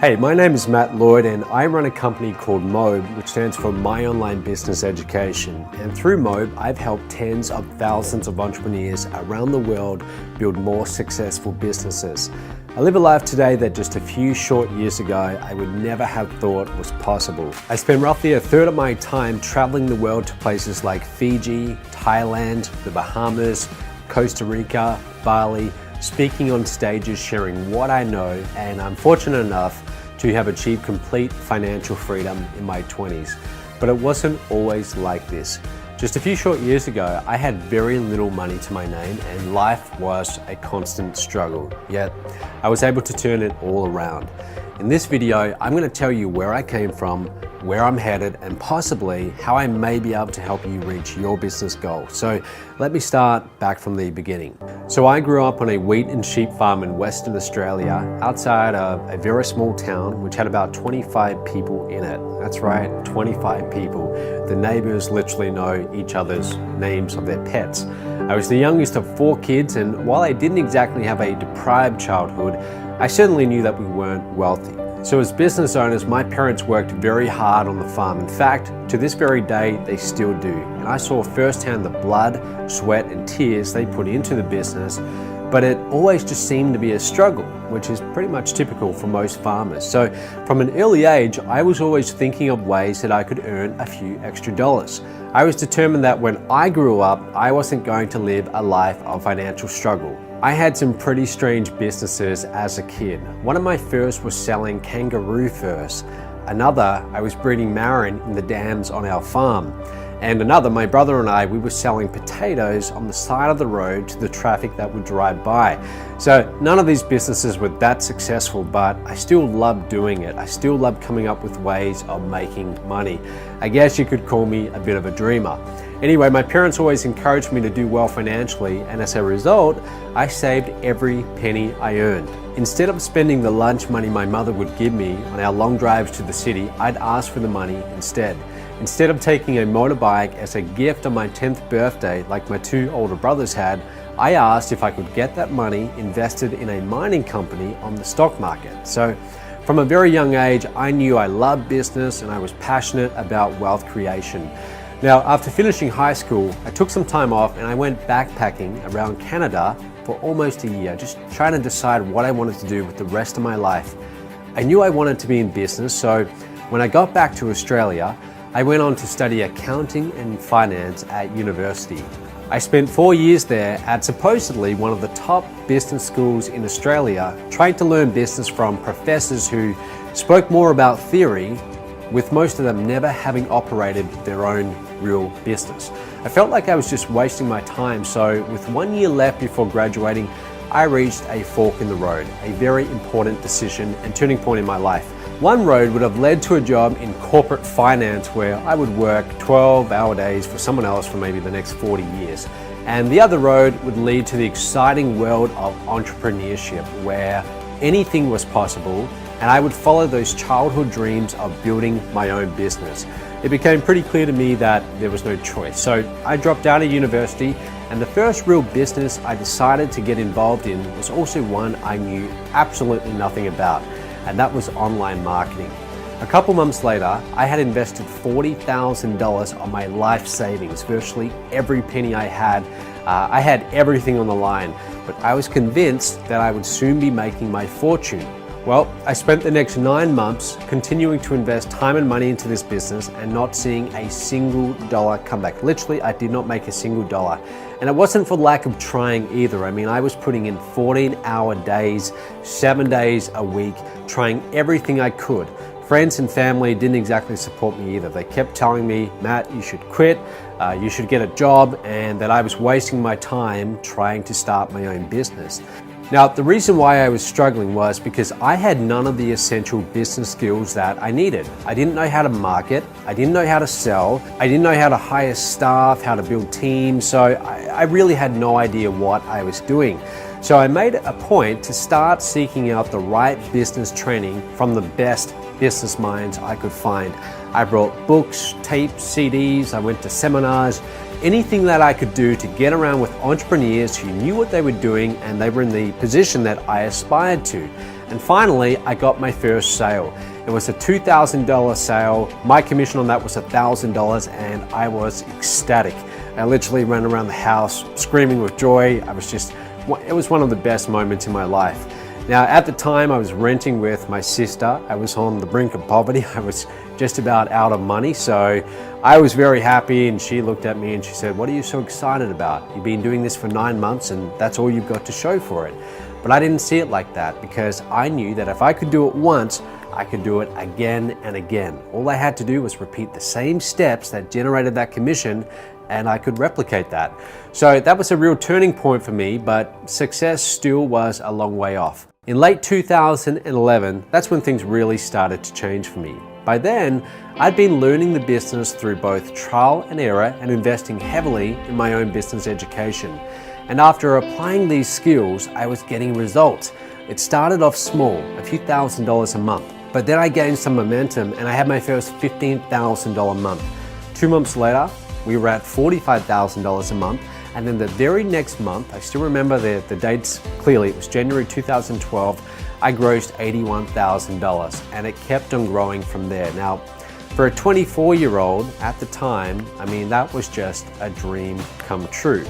Hey, my name is Matt Lloyd and I run a company called MOBE, which stands for My Online Business Education. And through MOBE, I've helped tens of thousands of entrepreneurs around the world build more successful businesses. I live a life today that just a few short years ago, I would never have thought was possible. I spend roughly a third of my time traveling the world to places like Fiji, Thailand, the Bahamas, Costa Rica, Bali, speaking on stages, sharing what I know, and I'm fortunate enough to have achieved complete financial freedom in my 20s. But it wasn't always like this. Just a few short years ago, I had very little money to my name and life was a constant struggle. Yet, I was able to turn it all around. In this video, I'm going to tell you where I came from, where I'm headed, and possibly how I may be able to help you reach your business goal. So let me start back from the beginning. So I grew up on a wheat and sheep farm in Western Australia, outside of a very small town, which had about 25 people in it. That's right, 25 people. The neighbors literally know each other's names of their pets. I was the youngest of 4 kids, and while I didn't exactly have a deprived childhood, I certainly knew that we weren't wealthy. So as business owners, my parents worked very hard on the farm. In fact, to this very day, they still do. And I saw firsthand the blood, sweat, and tears they put into the business, but it always just seemed to be a struggle, which is pretty much typical for most farmers. So from an early age, I was always thinking of ways that I could earn a few extra dollars. I was determined that when I grew up, I wasn't going to live a life of financial struggle. I had some pretty strange businesses as a kid. One of my first was selling kangaroo furs. Another, I was breeding marron in the dams on our farm. And another, my brother and I, we were selling potatoes on the side of the road to the traffic that would drive by. So none of these businesses were that successful, but I still loved doing it. I still loved coming up with ways of making money. I guess you could call me a bit of a dreamer. Anyway, my parents always encouraged me to do well financially, and as a result, I saved every penny I earned. Instead of spending the lunch money my mother would give me on our long drives to the city, I'd ask for the money instead. Instead of taking a motorbike as a gift on my 10th birthday, like my 2 older brothers had, I asked if I could get that money invested in a mining company on the stock market. So from a very young age, I knew I loved business and I was passionate about wealth creation. Now, after finishing high school, I took some time off and I went backpacking around Canada for almost a year, just trying to decide what I wanted to do with the rest of my life. I knew I wanted to be in business, so when I got back to Australia, I went on to study accounting and finance at university. I spent 4 years there at supposedly one of the top business schools in Australia, trying to learn business from professors who spoke more about theory, with most of them never having operated their own real business. I felt like I was just wasting my time, so with 1 year left before graduating, I reached a fork in the road, a very important decision and turning point in my life. One road would have led to a job in corporate finance where I would work 12-hour days for someone else for maybe the next 40 years. And the other road would lead to the exciting world of entrepreneurship where anything was possible, and I would follow those childhood dreams of building my own business. It became pretty clear to me that there was no choice. So I dropped out of university, and the first real business I decided to get involved in was also one I knew absolutely nothing about, and that was online marketing. A couple months later, I had invested $40,000 on my life savings, virtually every penny I had. I had everything on the line, but I was convinced that I would soon be making my fortune. Well, I spent the next 9 months continuing to invest time and money into this business and not seeing a single dollar come back. Literally, I did not make a single dollar. And it wasn't for lack of trying either. I mean, I was putting in 14-hour days, 7 days a week, trying everything I could. Friends and family didn't exactly support me either. They kept telling me, Matt, you should quit, you should get a job, and that I was wasting my time trying to start my own business. Now, the reason why I was struggling was because I had none of the essential business skills that I needed. I didn't know how to market, I didn't know how to sell, I didn't know how to hire staff, how to build teams, so I really had no idea what I was doing. So I made a point to start seeking out the right business training from the best business minds I could find. I brought books, tapes, CDs, I went to seminars, anything that I could do to get around with entrepreneurs who knew what they were doing and they were in the position that I aspired to. And finally, I got my first sale. It was a $2,000 sale. My commission on that was $1,000 and I was ecstatic. I literally ran around the house screaming with joy. It was one of the best moments in my life. Now, at the time, I was renting with my sister. I was on the brink of poverty. I was just about out of money. So I was very happy, and she looked at me and she said, "What are you so excited about? You've been doing this for 9 months and that's all you've got to show for it." But I didn't see it like that, because I knew that if I could do it once, I could do it again and again. All I had to do was repeat the same steps that generated that commission, and I could replicate that. So that was a real turning point for me, but success still was a long way off. In late 2011, that's when things really started to change for me. By then, I'd been learning the business through both trial and error and investing heavily in my own business education. And after applying these skills, I was getting results. It started off small, a few $1,000s a month, but then I gained some momentum and I had my first $15,000 month. 2 months later, we were at $45,000 a month, and then the very next month, I still remember the dates clearly, it was January 2012, I grossed $81,000, and it kept on growing from there. Now, for a 24-year-old at the time, I mean, that was just a dream come true.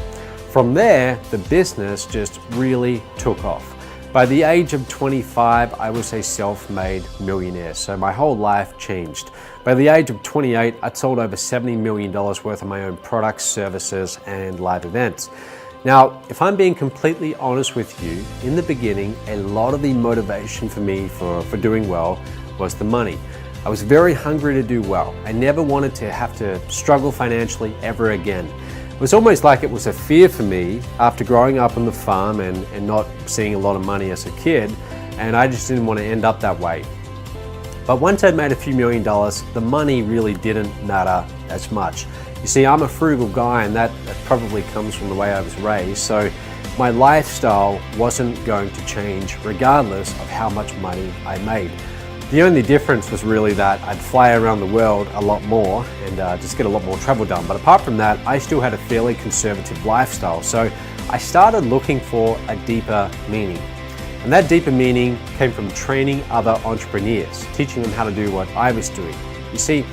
From there, the business just really took off. By the age of 25, I was a self-made millionaire, so my whole life changed. By the age of 28, I'd sold over $70 million worth of my own products, services, and live events. Now, if I'm being completely honest with you, in the beginning, a lot of the motivation for me for doing well was the money. I was very hungry to do well. I never wanted to have to struggle financially ever again. It was almost like it was a fear for me after growing up on the farm and not seeing a lot of money as a kid, and I just didn't want to end up that way. But once I'd made a few $1,000,000, the money really didn't matter as much. You see, I'm a frugal guy, and that probably comes from the way I was raised, so my lifestyle wasn't going to change regardless of how much money I made. The only difference was really that I'd fly around the world a lot more and just get a lot more travel done. But apart from that, I still had a fairly conservative lifestyle. So I started looking for a deeper meaning. And that deeper meaning came from training other entrepreneurs, teaching them how to do what I was doing. You see,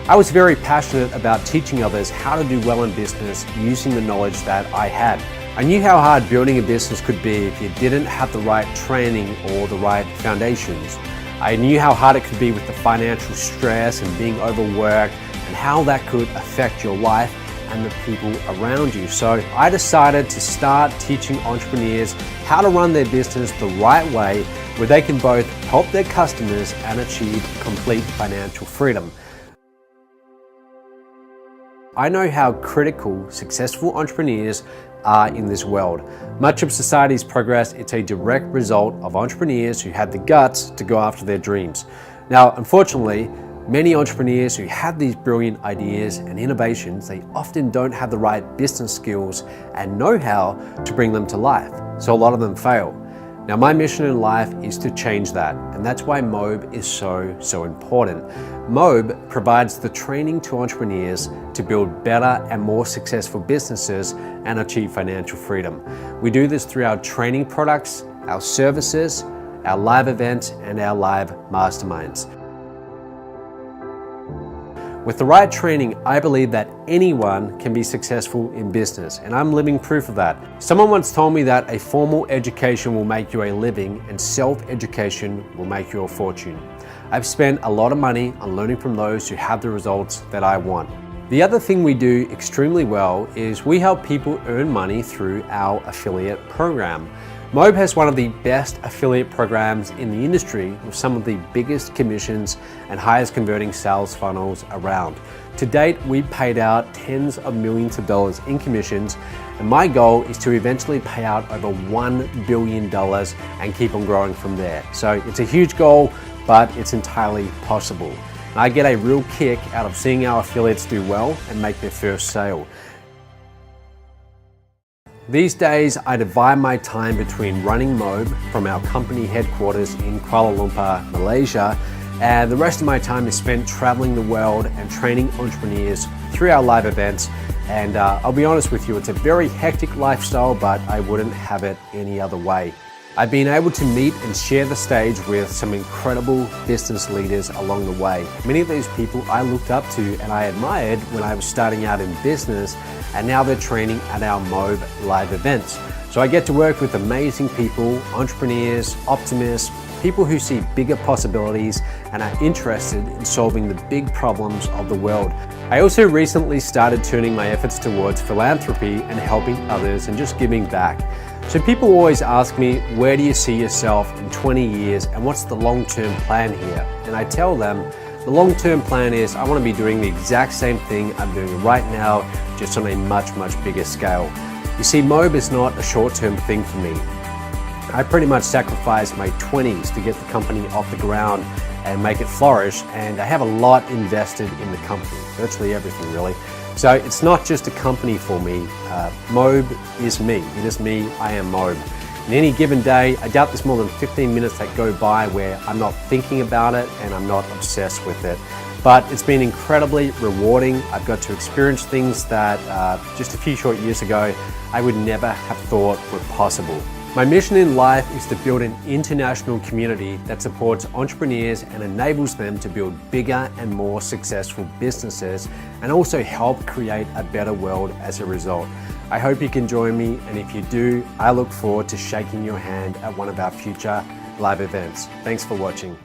I was very passionate about teaching others how to do well in business using the knowledge that I had. I knew how hard building a business could be if you didn't have the right training or the right foundations. I knew how hard it could be with the financial stress and being overworked, and how that could affect your life and the people around you. So I decided to start teaching entrepreneurs how to run their business the right way, where they can both help their customers and achieve complete financial freedom. I know how critical successful entrepreneurs are in this world. Much of society's progress, it's a direct result of entrepreneurs who had the guts to go after their dreams. Now, unfortunately, many entrepreneurs who have these brilliant ideas and innovations, they often don't have the right business skills and know-how to bring them to life. So a lot of them fail. Now, my mission in life is to change that, and that's why MOBE is so important. MOBE provides the training to entrepreneurs to build better and more successful businesses and achieve financial freedom. We do this through our training products, our services, our live events, and our live masterminds. With the right training, I believe that anyone can be successful in business, and I'm living proof of that. Someone once told me that a formal education will make you a living and self-education will make you a fortune. I've spent a lot of money on learning from those who have the results that I want. The other thing we do extremely well is we help people earn money through our affiliate program. MOBE has one of the best affiliate programs in the industry, with some of the biggest commissions and highest converting sales funnels around. To date, we've paid out tens of millions of dollars in commissions, and my goal is to eventually pay out over $1 billion and keep on growing from there. So it's a huge goal, but it's entirely possible. And I get a real kick out of seeing our affiliates do well and make their first sale. These days, I divide my time between running MOBE from our company headquarters in Kuala Lumpur, Malaysia, and the rest of my time is spent traveling the world and training entrepreneurs through our live events. And I'll be honest with you, it's a very hectic lifestyle, but I wouldn't have it any other way. I've been able to meet and share the stage with some incredible business leaders along the way. Many of these people I looked up to and I admired when I was starting out in business, and now they're training at our MOBE live events. So I get to work with amazing people, entrepreneurs, optimists, people who see bigger possibilities and are interested in solving the big problems of the world. I also recently started turning my efforts towards philanthropy and helping others and just giving back. So people always ask me, where do you see yourself in 20 years and what's the long-term plan here? And I tell them, the long-term plan is I want to be doing the exact same thing I'm doing right now, just on a much, much bigger scale. You see, MOBE is not a short-term thing for me. I pretty much sacrificed my 20s to get the company off the ground and make it flourish, and I have a lot invested in the company, virtually everything really. So it's not just a company for me. MOBE is me. It is me. I am MOBE. In any given day, I doubt there's more than 15 minutes that go by where I'm not thinking about it and I'm not obsessed with it. But it's been incredibly rewarding. I've got to experience things that just a few short years ago I would never have thought were possible. My mission in life is to build an international community that supports entrepreneurs and enables them to build bigger and more successful businesses, and also help create a better world as a result. I hope you can join me, and if you do, I look forward to shaking your hand at one of our future live events. Thanks for watching.